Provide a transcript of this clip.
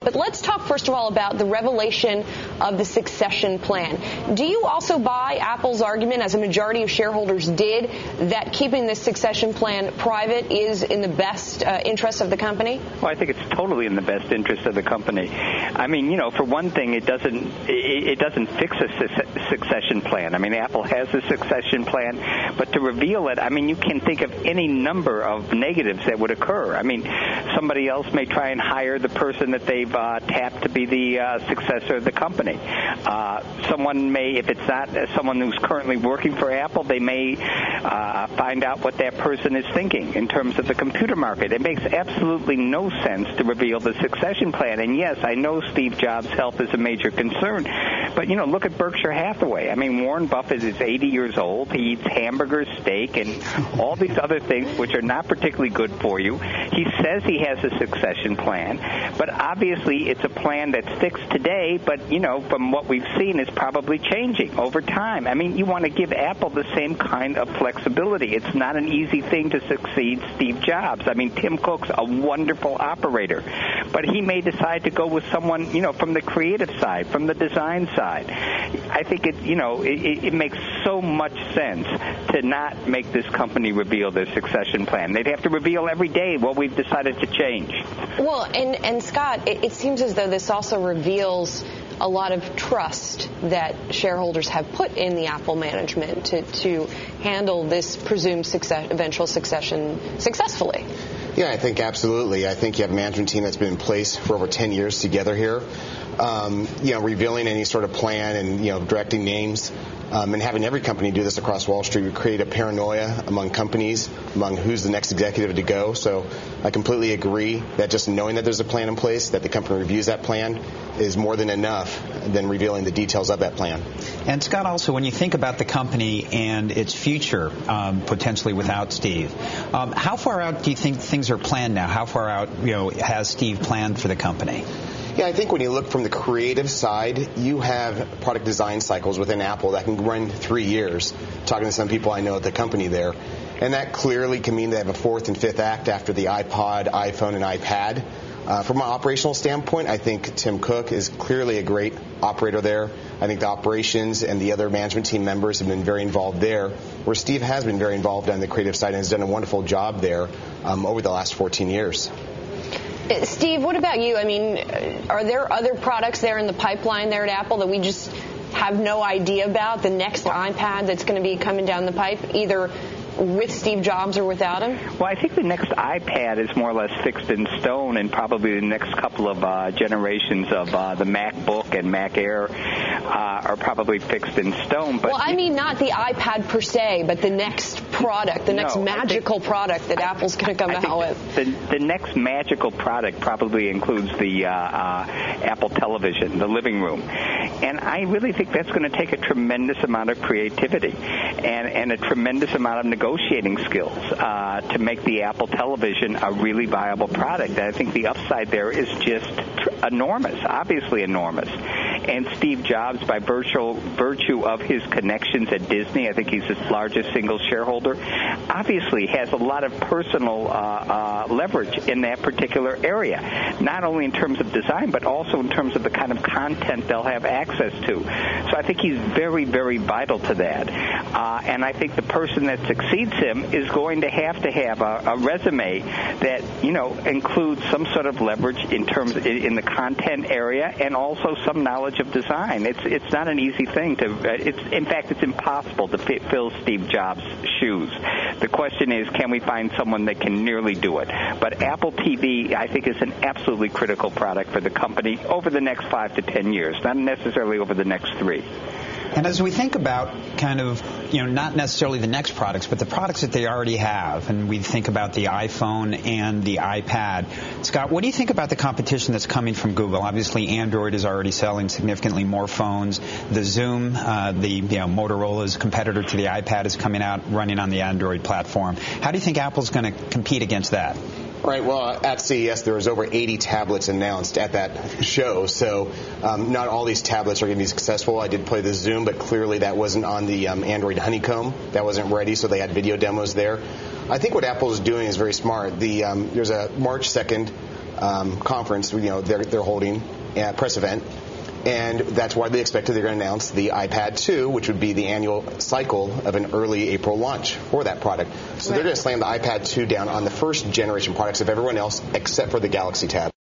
But let's talk, first of all, about the revelation of the succession plan. Do you also buy Apple's argument, as a majority of shareholders did, that keeping this succession plan private is in the best interest of the company? Well, I think it's totally in the best interest of the company. I mean, for one thing, it doesn't fix a succession plan. I mean, Apple has a succession plan, but to reveal it, I mean, you can think of any number of negatives that would occur. I mean, somebody else may try and hire the person that they've tapped to be the successor of the company. Someone may, if it's not someone who's currently working for Apple, they may find out what that person is thinking in terms of the computer market. It makes absolutely no sense to reveal the succession plan. And yes, I know Steve Jobs' health is a major concern, but look at Berkshire Hathaway. I mean, Warren Buffett is 80 years old. He eats hamburgers, steak, and all these other things which are not particularly good for you. He says he has a succession plan, but obviously it's a plan that's fixed today, but, from what we've seen, is probably changing over time. I mean, you want to give Apple the same kind of flexibility. It's not an easy thing to succeed Steve Jobs. I mean, Tim Cook's a wonderful operator, but he may decide to go with someone, from the creative side, from the design side. I think it makes so much sense to not make this company reveal their succession plan. They'd have to reveal every day what we've decided to change. Well, and Scott, it seems as though this also reveals a lot of trust that shareholders have put in the Apple management to handle this presumed eventual succession successfully. Yeah, I think absolutely. I think you have a management team that's been in place for over 10 years together here. Revealing any sort of plan and, directing names and having every company do this across Wall Street would create a paranoia among companies, among who's the next executive to go. So I completely agree that just knowing that there's a plan in place, that the company reviews that plan, is more than enough than revealing the details of that plan. And Scott, also, when you think about the company and its future, potentially without Steve, how far out do you think things are planned now? How far out, has Steve planned for the company? Yeah, I think when you look from the creative side, you have product design cycles within Apple that can run 3 years, talking to some people I know at the company there. And that clearly can mean they have a fourth and fifth act after the iPod, iPhone, and iPad. From an operational standpoint, I think Tim Cook is clearly a great operator there. I think the operations and the other management team members have been very involved there, where Steve has been very involved on the creative side and has done a wonderful job there over the last 14 years. Steve, what about you? I mean, are there other products there in the pipeline there at Apple that we just have no idea about? The next iPad that's going to be coming down the pipe, either with Steve Jobs or without him? Well, I think the next iPad is more or less fixed in stone, and probably the next couple of generations of the MacBook and Mac Air are probably fixed in stone. But I mean not the iPad per se, but the next product, the next magical product that Apple's going to come out with. The next magical product probably includes the Apple television, the living room. And I really think that's going to take a tremendous amount of creativity and a tremendous amount of negotiating skills to make the Apple television a really viable product. And I think the upside there is just enormous, obviously enormous. And Steve Jobs, by virtue of his connections at Disney, I think he's its largest single shareholder, obviously has a lot of personal leverage in that particular area, not only in terms of design, but also in terms of the kind of content they'll have access to. So I think he's very, very vital to that. And I think the person that succeeds him is going to have a resume that, includes some sort of leverage in the content area and also some knowledge of design. It's not an easy thing in fact, it's impossible to fill Steve Jobs' shoes. The question is, can we find someone that can nearly do it? But Apple TV, I think, is an absolutely critical product for the company over the next 5 to 10 years, not necessarily over the next 3. And as we think about kind of, not necessarily the next products, but the products that they already have, and we think about the iPhone and the iPad, Scott, what do you think about the competition that's coming from Google? Obviously, Android is already selling significantly more phones. The Zoom, Motorola's competitor to the iPad, is coming out running on the Android platform. How do you think Apple's going to compete against that? Right. Well, at CES, there was over 80 tablets announced at that show, so not all these tablets are going to be successful. I did play the Zoom, but clearly that wasn't on the Android Honeycomb. That wasn't ready, so they had video demos there. I think what Apple is doing is very smart. There's a March 2nd conference, they're holding a press event. And that's why they expected they're going to announce the iPad 2, which would be the annual cycle of an early April launch for that product. So they're going to slam the iPad 2 down on the first generation products of everyone else except for the Galaxy Tab.